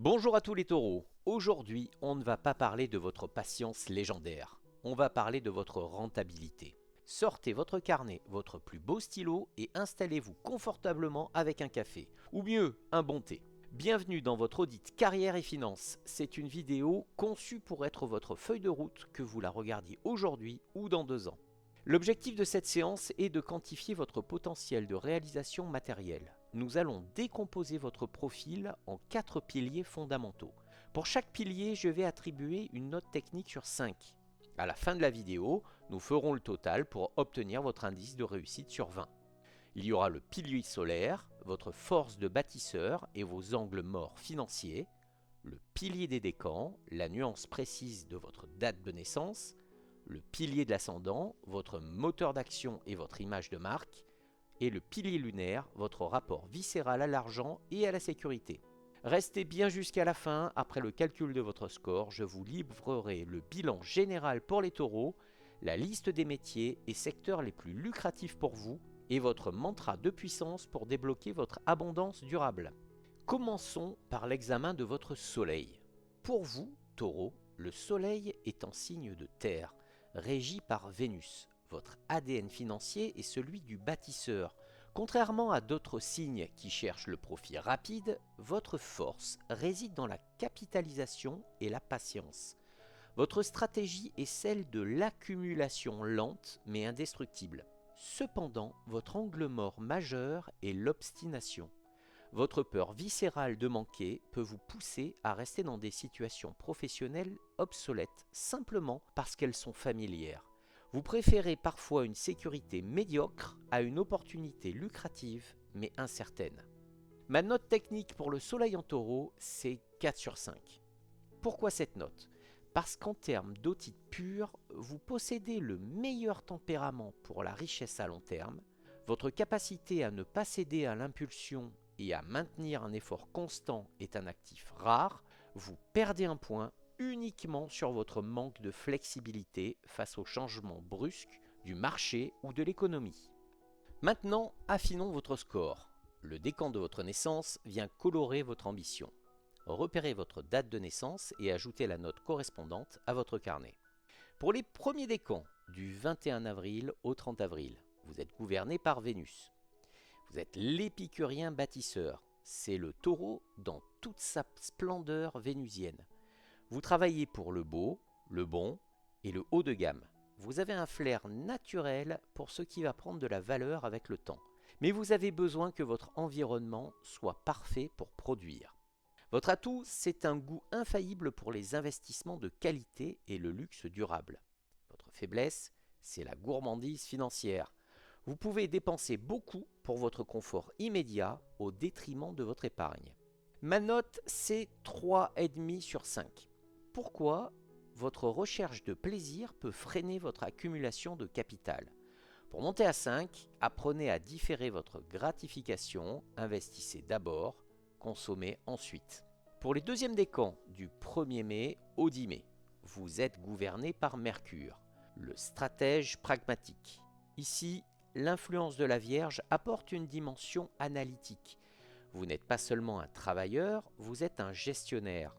Bonjour à tous les taureaux. Aujourd'hui, on ne va pas parler de votre patience légendaire. On va parler de votre rentabilité. Sortez votre carnet, votre plus beau stylo et installez-vous confortablement avec un café. Ou mieux, un bon thé. Bienvenue dans votre audit carrière et finances. C'est une vidéo conçue pour être votre feuille de route, que vous la regardiez aujourd'hui ou dans 2 ans. L'objectif de cette séance est de quantifier votre potentiel de réalisation matérielle. Nous allons décomposer votre profil en 4 piliers fondamentaux. Pour chaque pilier, je vais attribuer une note technique sur 5. À la fin de la vidéo, nous ferons le total pour obtenir votre indice de réussite sur 20. Il y aura le pilier solaire, votre force de bâtisseur et vos angles morts financiers, le pilier des décans, la nuance précise de votre date de naissance, le pilier de l'ascendant, votre moteur d'action et votre image de marque, et le pilier lunaire, votre rapport viscéral à l'argent et à la sécurité. Restez bien jusqu'à la fin. Après le calcul de votre score, je vous livrerai le bilan général pour les taureaux, la liste des métiers et secteurs les plus lucratifs pour vous, et votre mantra de puissance pour débloquer votre abondance durable. Commençons par l'examen de votre soleil. Pour vous, taureau, le soleil est en signe de terre, régi par Vénus. Votre ADN financier est celui du bâtisseur. Contrairement à d'autres signes qui cherchent le profit rapide, votre force réside dans la capitalisation et la patience. Votre stratégie est celle de l'accumulation lente mais indestructible. Cependant, votre angle mort majeur est l'obstination. Votre peur viscérale de manquer peut vous pousser à rester dans des situations professionnelles obsolètes simplement parce qu'elles sont familières. Vous préférez parfois une sécurité médiocre à une opportunité lucrative mais incertaine. Ma note technique pour le soleil en taureau, c'est 4 sur 5. Pourquoi cette note ? Parce qu'en termes d'otite pure, vous possédez le meilleur tempérament pour la richesse à long terme. Votre capacité à ne pas céder à l'impulsion et à maintenir un effort constant est un actif rare. Vous perdez un point uniquement sur votre manque de flexibilité face aux changements brusques du marché ou de l'économie. Maintenant, affinons votre score. Le décan de votre naissance vient colorer votre ambition. Repérez votre date de naissance et ajoutez la note correspondante à votre carnet. Pour les premiers décans, du 21 avril au 30 avril, vous êtes gouverné par Vénus. Vous êtes l'épicurien bâtisseur. C'est le taureau dans toute sa splendeur vénusienne. Vous travaillez pour le beau, le bon et le haut de gamme. Vous avez un flair naturel pour ce qui va prendre de la valeur avec le temps. Mais vous avez besoin que votre environnement soit parfait pour produire. Votre atout, c'est un goût infaillible pour les investissements de qualité et le luxe durable. Votre faiblesse, c'est la gourmandise financière. Vous pouvez dépenser beaucoup pour votre confort immédiat au détriment de votre épargne. Ma note, c'est 3,5 sur 5. Pourquoi ? Votre recherche de plaisir peut freiner votre accumulation de capital. Pour monter à 5, apprenez à différer votre gratification, investissez d'abord, consommez ensuite. Pour les deuxièmes décans, du 1er mai au 10 mai, vous êtes gouverné par Mercure, le stratège pragmatique. Ici, l'influence de la Vierge apporte une dimension analytique. Vous n'êtes pas seulement un travailleur, vous êtes un gestionnaire.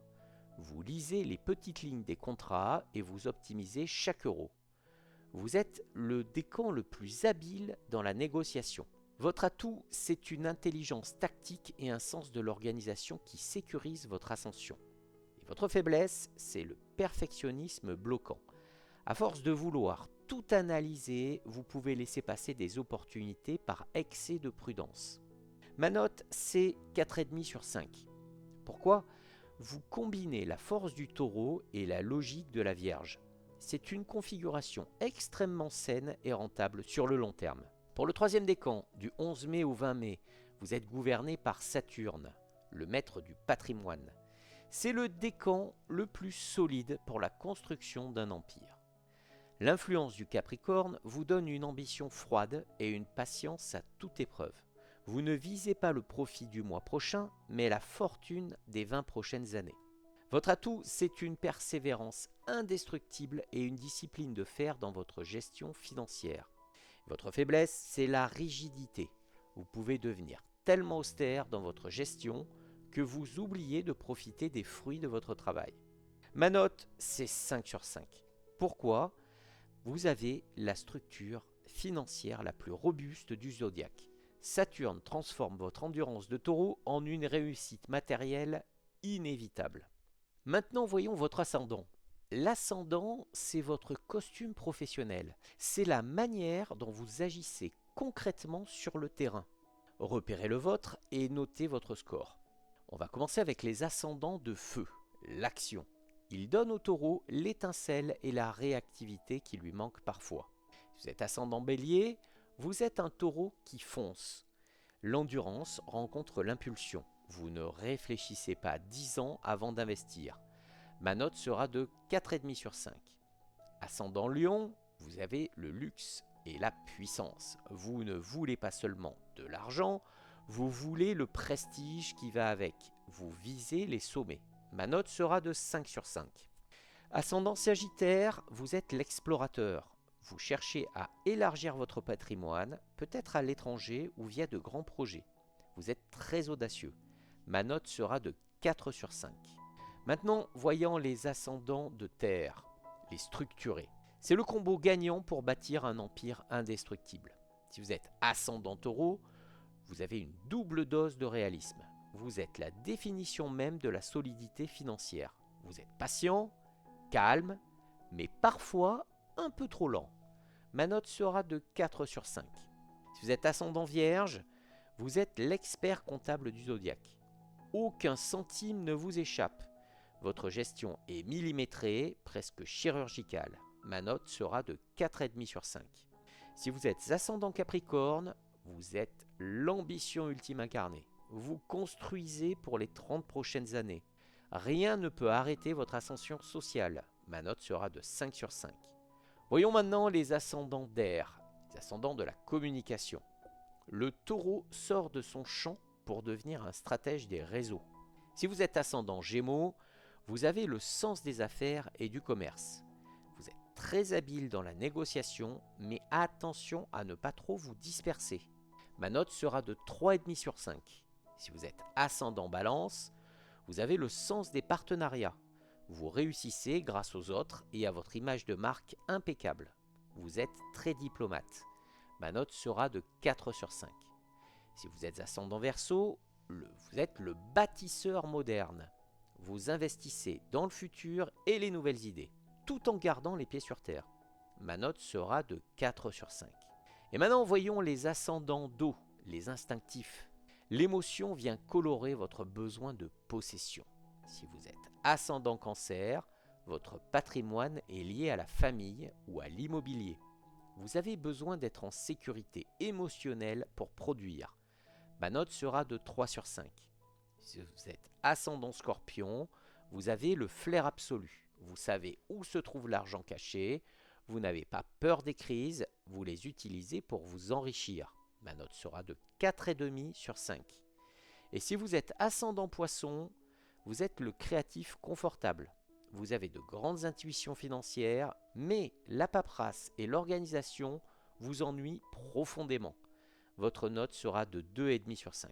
Vous lisez les petites lignes des contrats et vous optimisez chaque euro. Vous êtes le décan le plus habile dans la négociation. Votre atout, c'est une intelligence tactique et un sens de l'organisation qui sécurise votre ascension. Et votre faiblesse, c'est le perfectionnisme bloquant. À force de vouloir tout analyser, vous pouvez laisser passer des opportunités par excès de prudence. Ma note, c'est 4,5 sur 5. Pourquoi ? Vous combinez la force du taureau et la logique de la Vierge. C'est une configuration extrêmement saine et rentable sur le long terme. Pour le troisième décan, du 11 mai au 20 mai, vous êtes gouverné par Saturne, le maître du patrimoine. C'est le décan le plus solide pour la construction d'un empire. L'influence du Capricorne vous donne une ambition froide et une patience à toute épreuve. Vous ne visez pas le profit du mois prochain, mais la fortune des 20 prochaines années. Votre atout, c'est une persévérance indestructible et une discipline de fer dans votre gestion financière. Votre faiblesse, c'est la rigidité. Vous pouvez devenir tellement austère dans votre gestion que vous oubliez de profiter des fruits de votre travail. Ma note, c'est 5 sur 5. Pourquoi ? Vous avez la structure financière la plus robuste du zodiaque. Saturne transforme votre endurance de taureau en une réussite matérielle inévitable. Maintenant, voyons votre ascendant. L'ascendant, c'est votre costume professionnel. C'est la manière dont vous agissez concrètement sur le terrain. Repérez le vôtre et notez votre score. On va commencer avec les ascendants de feu, l'action. Il donne au taureau l'étincelle et la réactivité qui lui manquent parfois. Si vous êtes ascendant bélier, vous êtes un taureau qui fonce. L'endurance rencontre l'impulsion. Vous ne réfléchissez pas 10 ans avant d'investir. Ma note sera de 4,5 sur 5. Ascendant lion, vous avez le luxe et la puissance. Vous ne voulez pas seulement de l'argent, vous voulez le prestige qui va avec. Vous visez les sommets. Ma note sera de 5 sur 5. Ascendant Sagittaire, vous êtes l'explorateur. Vous cherchez à élargir votre patrimoine, peut-être à l'étranger ou via de grands projets. Vous êtes très audacieux. Ma note sera de 4 sur 5. Maintenant, voyons les ascendants de terre, les structurés. C'est le combo gagnant pour bâtir un empire indestructible. Si vous êtes ascendant taureau, vous avez une double dose de réalisme. Vous êtes la définition même de la solidité financière. Vous êtes patient, calme, mais parfois un peu trop lent. Ma note sera de 4 sur 5. Si vous êtes ascendant vierge, vous êtes l'expert comptable du zodiaque. Aucun centime ne vous échappe. Votre gestion est millimétrée, presque chirurgicale. Ma note sera de 4,5 sur 5. Si vous êtes ascendant Capricorne, vous êtes l'ambition ultime incarnée. Vous construisez pour les 30 prochaines années. Rien ne peut arrêter votre ascension sociale. Ma note sera de 5 sur 5. Voyons maintenant les ascendants d'air, les ascendants de la communication. Le taureau sort de son champ pour devenir un stratège des réseaux. Si vous êtes ascendant Gémeaux, vous avez le sens des affaires et du commerce. Vous êtes très habile dans la négociation, mais attention à ne pas trop vous disperser. Ma note sera de 3,5 sur 5. Si vous êtes ascendant Balance, vous avez le sens des partenariats. Vous réussissez grâce aux autres et à votre image de marque impeccable. Vous êtes très diplomate. Ma note sera de 4 sur 5. Si vous êtes ascendant Verseau, vous êtes le bâtisseur moderne. Vous investissez dans le futur et les nouvelles idées, tout en gardant les pieds sur terre. Ma note sera de 4 sur 5. Et maintenant, voyons les ascendants d'eau, les instinctifs. L'émotion vient colorer votre besoin de possession. Si vous êtes ascendant Cancer, votre patrimoine est lié à la famille ou à l'immobilier. Vous avez besoin d'être en sécurité émotionnelle pour produire. Ma note sera de 3 sur 5. Si vous êtes ascendant Scorpion, vous avez le flair absolu. Vous savez où se trouve l'argent caché. Vous n'avez pas peur des crises. Vous les utilisez pour vous enrichir. Ma note sera de 4,5 sur 5. Et si vous êtes ascendant Poisson, vous êtes le créatif confortable. Vous avez de grandes intuitions financières, mais la paperasse et l'organisation vous ennuient profondément. Votre note sera de 2,5 sur 5.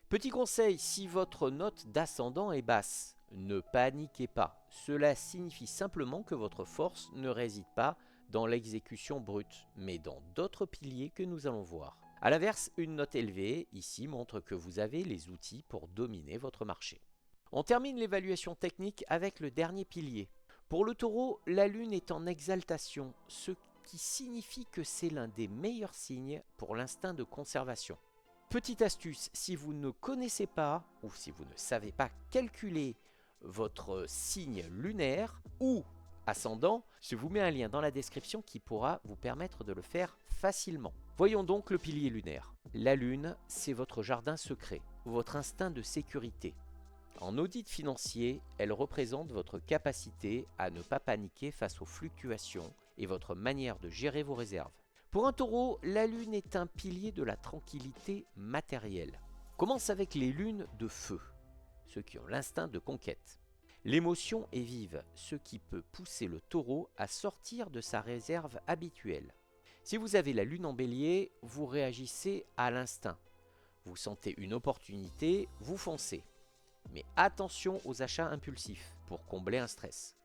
Petit conseil, si votre note d'ascendant est basse, ne paniquez pas. Cela signifie simplement que votre force ne réside pas dans l'exécution brute, mais dans d'autres piliers que nous allons voir. A l'inverse, une note élevée ici montre que vous avez les outils pour dominer votre marché. On termine l'évaluation technique avec le dernier pilier. Pour le taureau, la lune est en exaltation, ce qui signifie que c'est l'un des meilleurs signes pour l'instinct de conservation. Petite astuce, si vous ne connaissez pas ou si vous ne savez pas calculer votre signe lunaire ou ascendant, je vous mets un lien dans la description qui pourra vous permettre de le faire facilement. Voyons donc le pilier lunaire. La lune, c'est votre jardin secret, votre instinct de sécurité. En audit financier, elle représente votre capacité à ne pas paniquer face aux fluctuations et votre manière de gérer vos réserves. Pour un taureau, la lune est un pilier de la tranquillité matérielle. Commence avec les lunes de feu, ceux qui ont l'instinct de conquête. L'émotion est vive, ce qui peut pousser le taureau à sortir de sa réserve habituelle. Si vous avez la lune en bélier, vous réagissez à l'instinct. Vous sentez une opportunité, vous foncez. Mais attention aux achats impulsifs pour combler un stress.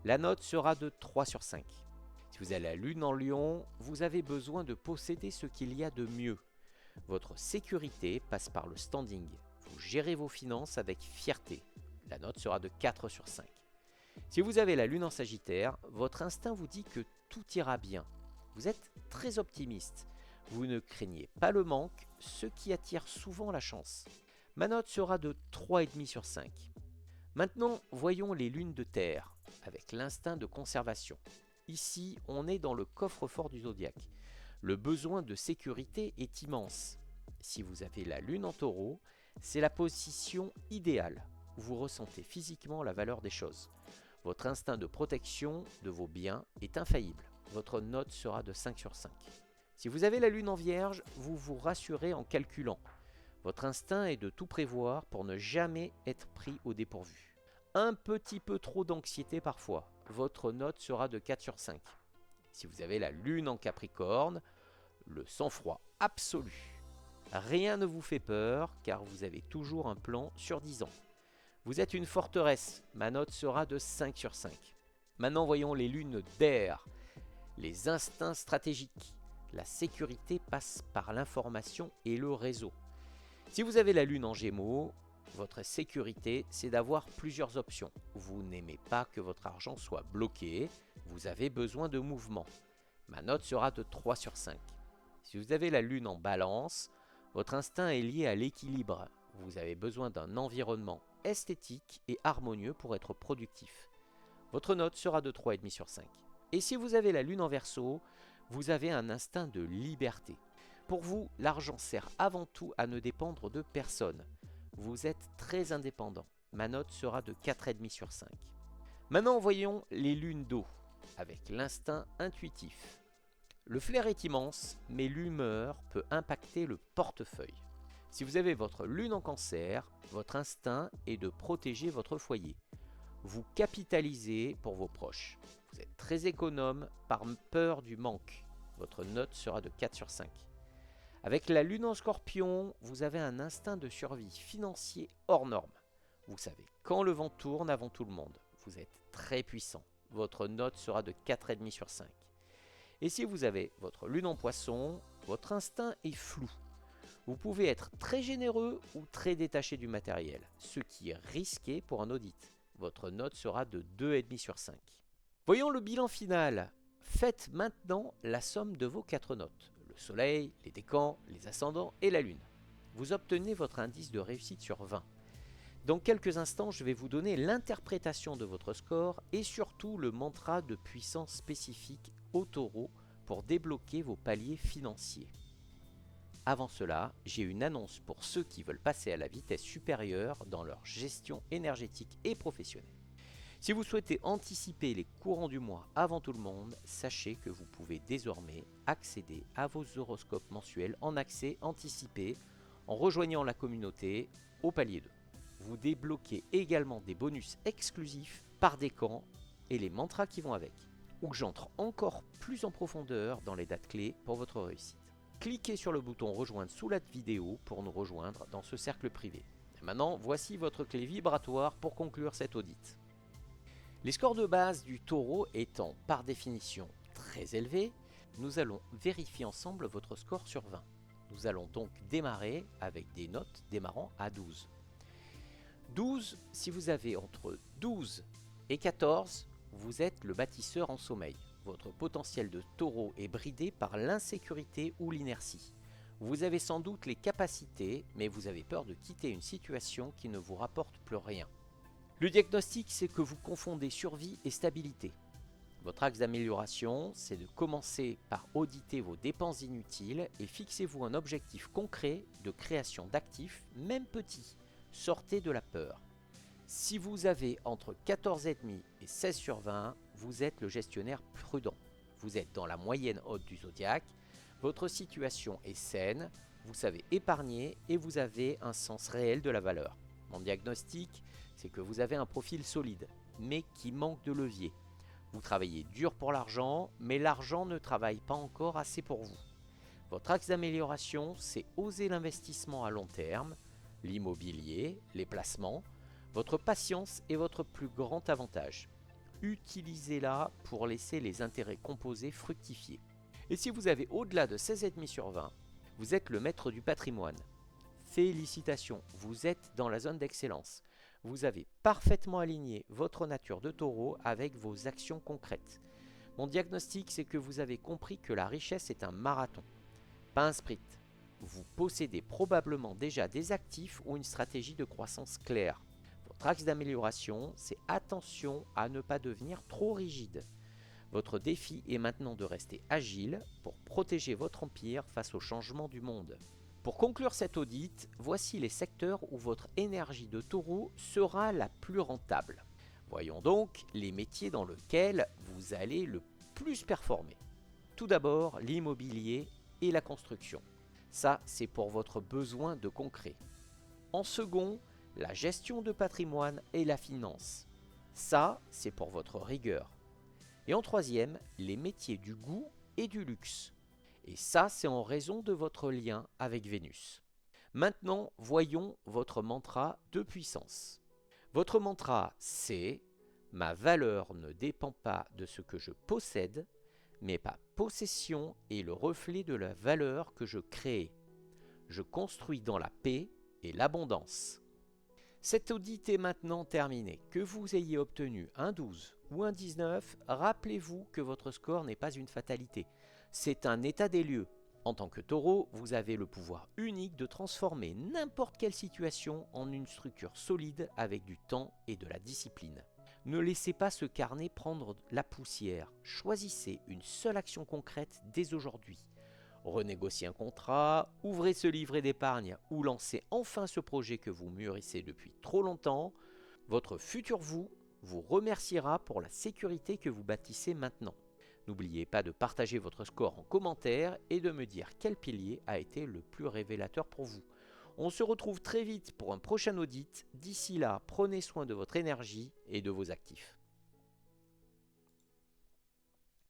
La note sera de 3 sur 5. Si vous avez la lune en lion, vous avez besoin de posséder ce qu'il y a de mieux. Votre sécurité passe par le standing. Vous gérez vos finances avec fierté. La note sera de 4 sur 5. Si vous avez la lune en Sagittaire, votre instinct vous dit que tout ira bien. Vous êtes très optimiste. Vous ne craignez pas le manque, ce qui attire souvent la chance. Ma note sera de 3,5 sur 5. Maintenant, voyons les lunes de terre, avec l'instinct de conservation. Ici, on est dans le coffre-fort du zodiaque. Le besoin de sécurité est immense. Si vous avez la lune en taureau, c'est la position idéale. Vous ressentez physiquement la valeur des choses. Votre instinct de protection de vos biens est infaillible. Votre note sera de 5 sur 5. Si vous avez la lune en vierge, vous vous rassurez en calculant. Votre instinct est de tout prévoir pour ne jamais être pris au dépourvu. Un petit peu trop d'anxiété parfois. Votre note sera de 4 sur 5. Si vous avez la lune en Capricorne, le sang-froid absolu. Rien ne vous fait peur car vous avez toujours un plan sur 10 ans. Vous êtes une forteresse, ma note sera de 5 sur 5. Maintenant voyons les lunes d'air, les instincts stratégiques. La sécurité passe par l'information et le réseau. Si vous avez la lune en Gémeaux, votre sécurité, c'est d'avoir plusieurs options. Vous n'aimez pas que votre argent soit bloqué, vous avez besoin de mouvement. Ma note sera de 3 sur 5. Si vous avez la lune en Balance, votre instinct est lié à l'équilibre. Vous avez besoin d'un environnement esthétique et harmonieux pour être productif. Votre note sera de 3,5 sur 5. Et si vous avez la lune en Verseau, vous avez un instinct de liberté. Pour vous, l'argent sert avant tout à ne dépendre de personne. Vous êtes très indépendant. Ma note sera de 4,5 sur 5. Maintenant, voyons les lunes d'eau, avec l'instinct intuitif. Le flair est immense, mais l'humeur peut impacter le portefeuille. Si vous avez votre lune en Cancer, votre instinct est de protéger votre foyer. Vous capitalisez pour vos proches. Vous êtes très économe par peur du manque. Votre note sera de 4 sur 5. Avec la lune en Scorpion, vous avez un instinct de survie financier hors norme. Vous savez quand le vent tourne avant tout le monde. Vous êtes très puissant. Votre note sera de 4,5 sur 5. Et si vous avez votre lune en Poisson, votre instinct est flou. Vous pouvez être très généreux ou très détaché du matériel, ce qui est risqué pour un audit. Votre note sera de 2,5 sur 5. Voyons le bilan final. Faites maintenant la somme de vos 4 notes. Le soleil, les décans, les ascendants et la lune. Vous obtenez votre indice de réussite sur 20. Dans quelques instants, je vais vous donner l'interprétation de votre score et surtout le mantra de puissance spécifique au taureau pour débloquer vos paliers financiers. Avant cela, j'ai une annonce pour ceux qui veulent passer à la vitesse supérieure dans leur gestion énergétique et professionnelle. Si vous souhaitez anticiper les courants du mois avant tout le monde, sachez que vous pouvez désormais accéder à vos horoscopes mensuels en accès anticipé en rejoignant la communauté au palier 2. Vous débloquez également des bonus exclusifs par décan et les mantras qui vont avec, où j'entre encore plus en profondeur dans les dates clés pour votre réussite. Cliquez sur le bouton rejoindre sous la vidéo pour nous rejoindre dans ce cercle privé. Et maintenant, voici votre clé vibratoire pour conclure cet audit. Les scores de base du taureau étant par définition très élevés, nous allons vérifier ensemble votre score sur 20. Nous allons donc démarrer avec des notes démarrant à 12. 12, si vous avez entre 12 et 14, vous êtes le bâtisseur en sommeil. Votre potentiel de taureau est bridé par l'insécurité ou l'inertie. Vous avez sans doute les capacités, mais vous avez peur de quitter une situation qui ne vous rapporte plus rien. Le diagnostic, c'est que vous confondez survie et stabilité. Votre axe d'amélioration, c'est de commencer par auditer vos dépenses inutiles et fixez-vous un objectif concret de création d'actifs, même petits. Sortez de la peur. Si vous avez entre 14,5 et 16 sur 20, vous êtes le gestionnaire prudent. Vous êtes dans la moyenne haute du zodiaque, votre situation est saine, vous savez épargner et vous avez un sens réel de la valeur. Mon diagnostic, c'est que vous avez un profil solide, mais qui manque de levier. Vous travaillez dur pour l'argent, mais l'argent ne travaille pas encore assez pour vous. Votre axe d'amélioration, c'est oser l'investissement à long terme, l'immobilier, les placements. Votre patience est votre plus grand avantage. Utilisez-la pour laisser les intérêts composés fructifier. Et si vous avez au-delà de 16,5 sur 20, vous êtes le maître du patrimoine. Félicitations, vous êtes dans la zone d'excellence. Vous avez parfaitement aligné votre nature de taureau avec vos actions concrètes. Mon diagnostic, c'est que vous avez compris que la richesse est un marathon, pas un sprint. Vous possédez probablement déjà des actifs ou une stratégie de croissance claire. Votre axe d'amélioration, c'est attention à ne pas devenir trop rigide. Votre défi est maintenant de rester agile pour protéger votre empire face aux changements du monde. Pour conclure cet audit, voici les secteurs où votre énergie de taureau sera la plus rentable. Voyons donc les métiers dans lesquels vous allez le plus performer. Tout d'abord, l'immobilier et la construction. Ça, c'est pour votre besoin de concret. En second, la gestion de patrimoine et la finance. Ça, c'est pour votre rigueur. Et en troisième, les métiers du goût et du luxe. Et ça, c'est en raison de votre lien avec Vénus. Maintenant, voyons votre mantra de puissance. Votre mantra, c'est « Ma valeur ne dépend pas de ce que je possède, mais ma possession est le reflet de la valeur que je crée. Je construis dans la paix et l'abondance. » Cet audit est maintenant terminé. Que vous ayez obtenu un 12 ou un 19, rappelez-vous que votre score n'est pas une fatalité. C'est un état des lieux. En tant que taureau, vous avez le pouvoir unique de transformer n'importe quelle situation en une structure solide avec du temps et de la discipline. Ne laissez pas ce carnet prendre la poussière. Choisissez une seule action concrète dès aujourd'hui. Renégociez un contrat, ouvrez ce livret d'épargne ou lancez enfin ce projet que vous mûrissez depuis trop longtemps. Votre futur vous remerciera pour la sécurité que vous bâtissez maintenant. N'oubliez pas de partager votre score en commentaire et de me dire quel pilier a été le plus révélateur pour vous. On se retrouve très vite pour un prochain audit. D'ici là, prenez soin de votre énergie et de vos actifs.